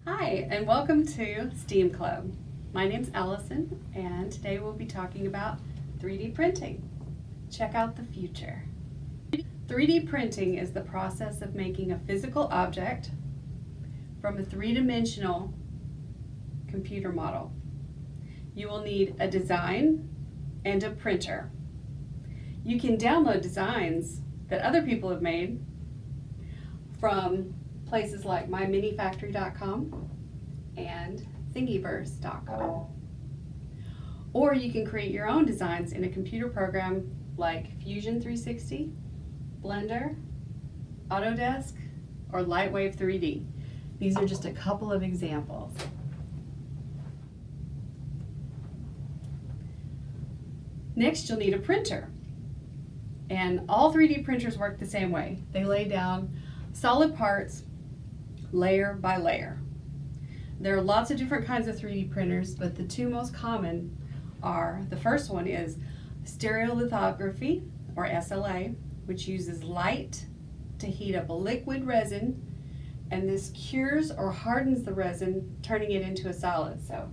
Hi, and welcome to STEAM Club. My name's Allison, and today we'll be talking about 3D printing. Check out the future. 3D printing is the process of making a physical object from a three-dimensional computer model. You will need a design and a printer. You can download designs that other people have made from places like myminifactory.com and thingiverse.com. Or you can create your own designs in a computer program like Fusion 360, Blender, Autodesk, or Lightwave 3D. These are just a couple of examples. Next, you'll need a printer. And all 3D printers work the same way. They lay down solid parts layer by layer. There are lots of different kinds of 3D printers, but the two most common are, the first one is Stereolithography, or SLA, which uses light to heat up a liquid resin, and this cures or hardens the resin, turning it into a solid. So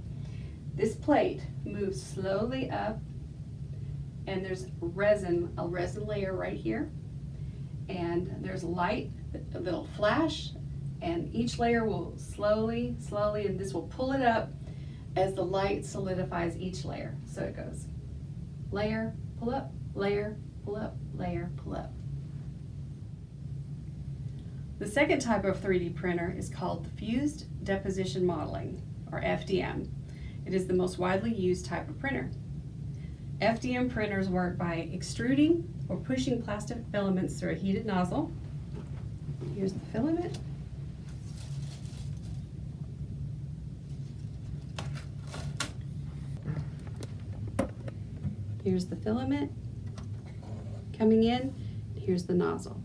this plate moves slowly up, and there's a resin layer right here, and there's light that'll flash, and each layer will slowly, and this will pull it up as the light solidifies each layer. So it goes layer, pull up, layer, pull up, layer, pull up. The second type of 3D printer is called Fused Deposition Modeling, or FDM. It is the most widely used type of printer. FDM printers work by extruding or pushing plastic filaments through a heated nozzle. Here's the filament. Here's the filament coming in. Here's the nozzle.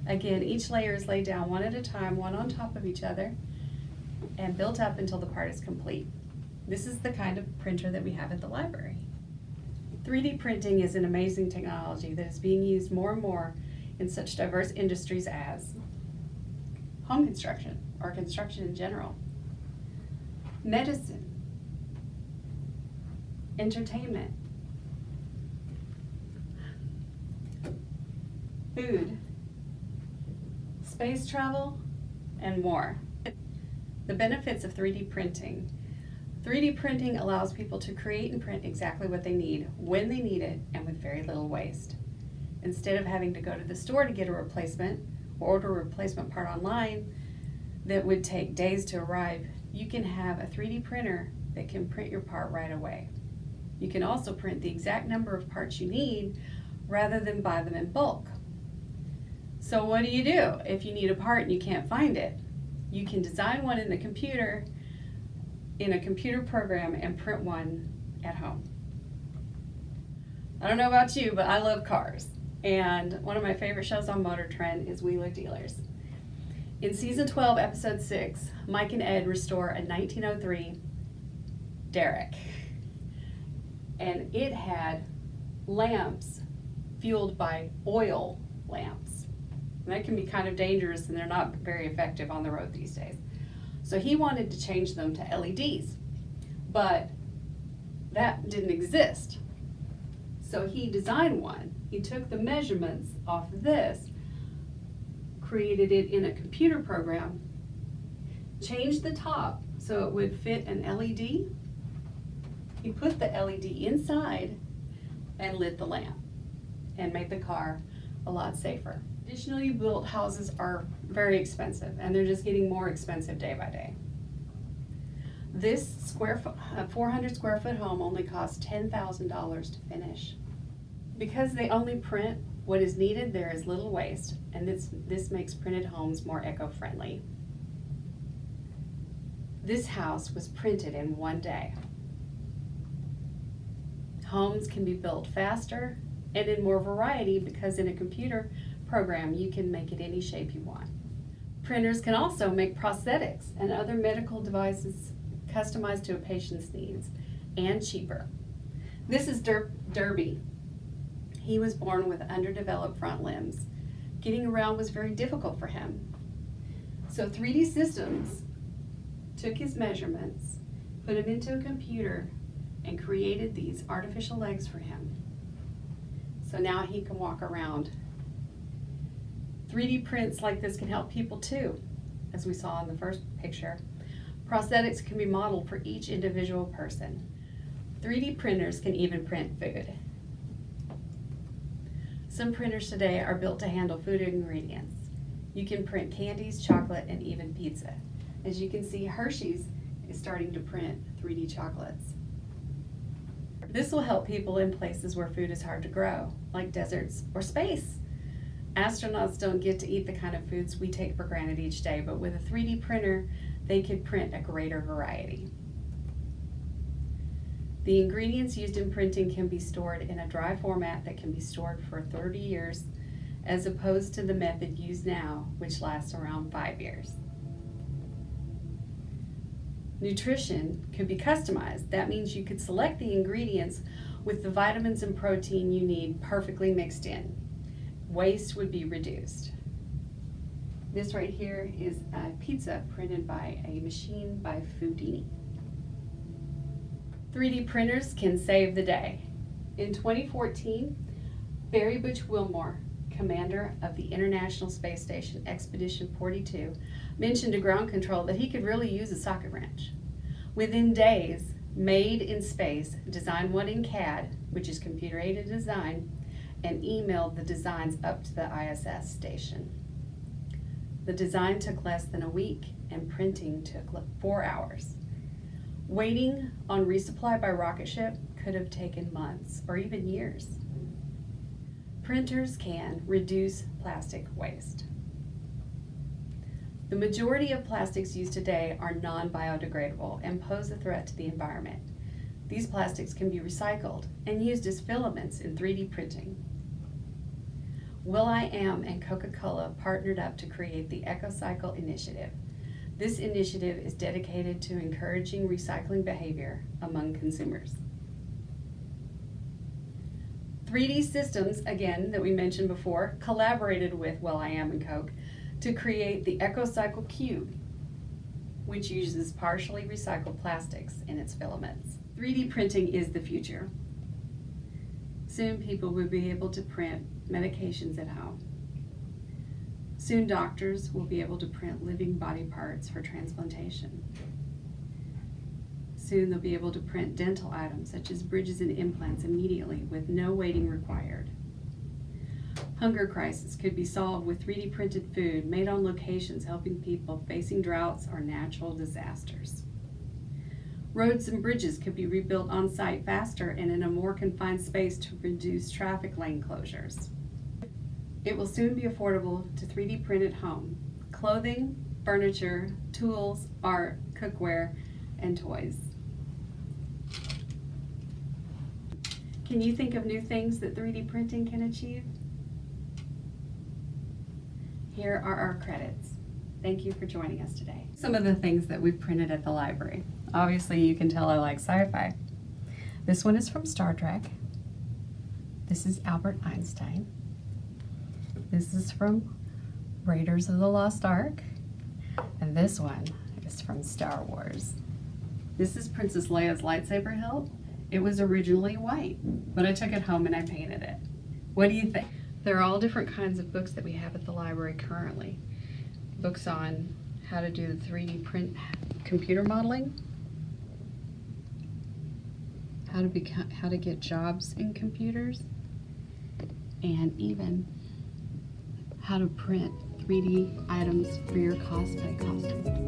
Again, each layer is laid down one at a time, one on top of each other, and built up until the part is complete. This is the kind of printer that we have at the library. 3D printing is an amazing technology that is being used more and more in such diverse industries as home construction, or construction in general, medicine, entertainment, food, space travel, and more. The benefits of 3D printing. 3D printing allows people to create and print exactly what they need, when they need it, and with very little waste. Instead of having to go to the store to get a replacement or order a replacement part online that would take days to arrive, you can have a 3D printer that can print your part right away. You can also print the exact number of parts you need rather than buy them in bulk. So what do you do if you need a part and you can't find it? You can design one in the computer, in a computer program, and print one at home. I don't know about you, but I love cars. And one of my favorite shows on Motor Trend is Wheeler Dealers. In season 12, episode 6, Mike and Ed restore a 1903 Derrick. And it had lamps fueled by oil lamps. And that can be kind of dangerous, and they're not very effective on the road these days. So he wanted to change them to LEDs, but that didn't exist. So he designed one. He took the measurements off of this, created it in a computer program, changed the top so it would fit an LED. He put the LED inside and lit the lamp and made the car a lot safer. Additionally built houses are very expensive, and they're just getting more expensive day by day. This 400 square foot home only costs $10,000 to finish. Because they only print what is needed, there is little waste, and this makes printed homes more eco-friendly. This house was printed in one day. Homes can be built faster and in more variety because in a computer program you can make it any shape you want. Printers can also make prosthetics and other medical devices customized to a patient's needs and cheaper. This is Derby. He was born with underdeveloped front limbs. Getting around was very difficult for him. So 3D Systems took his measurements, put them into a computer, and created these artificial legs for him. So now he can walk around. 3D prints like this can help people too, as we saw in the first picture. Prosthetics can be modeled for each individual person. 3D printers can even print food. Some printers today are built to handle food ingredients. You can print candies, chocolate, and even pizza. As you can see, Hershey's is starting to print 3D chocolates. This will help people in places where food is hard to grow, like deserts or space. Astronauts don't get to eat the kind of foods we take for granted each day, but with a 3D printer, they could print a greater variety. The ingredients used in printing can be stored in a dry format that can be stored for 30 years, as opposed to the method used now, which lasts around 5 years. Nutrition could be customized. That means you could select the ingredients with the vitamins and protein you need perfectly mixed in. Waste would be reduced. This right here is a pizza printed by a machine by Foodini. 3D printers can save the day. In 2014, Barry Butch Wilmore, commander of the International Space Station Expedition 42, mentioned to ground control that he could really use a socket wrench. Within days, Made in Space designed one in CAD, which is computer-aided design, and emailed the designs up to the ISS station. The design took less than a week, and printing took 4 hours. Waiting on resupply by rocket ship could have taken months or even years. Printers can reduce plastic waste. The majority of plastics used today are non-biodegradable and pose a threat to the environment. These plastics can be recycled and used as filaments in 3D printing. will.i.am and Coca-Cola partnered up to create the EcoCycle Initiative. This initiative is dedicated to encouraging recycling behavior among consumers. 3D Systems, again, that we mentioned before, collaborated with will.i.am and Coke to create the EcoCycle Cube, which uses partially recycled plastics in its filaments. 3D printing is the future. Soon people will be able to print medications at home. Soon doctors will be able to print living body parts for transplantation. Soon they'll be able to print dental items such as bridges and implants immediately with no waiting required. Hunger crisis could be solved with 3D printed food made on locations helping people facing droughts or natural disasters. Roads and bridges could be rebuilt on site faster and in a more confined space to reduce traffic lane closures. It will soon be affordable to 3D print at home: clothing, furniture, tools, art, cookware, and toys. Can you think of new things that 3D printing can achieve? Here are our credits. Thank you for joining us today. Some of the things that we've printed at the library. Obviously, you can tell I like sci-fi. This one is from Star Trek. This is Albert Einstein. This is from Raiders of the Lost Ark. And this one is from Star Wars. This is Princess Leia's lightsaber hilt. It was originally white, but I took it home and I painted it. What do you think? There are all different kinds of books that we have at the library currently. Books on how to do the 3D print computer modeling, how to get jobs in computers, and even how to print 3D items for your cosplay costume.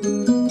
you.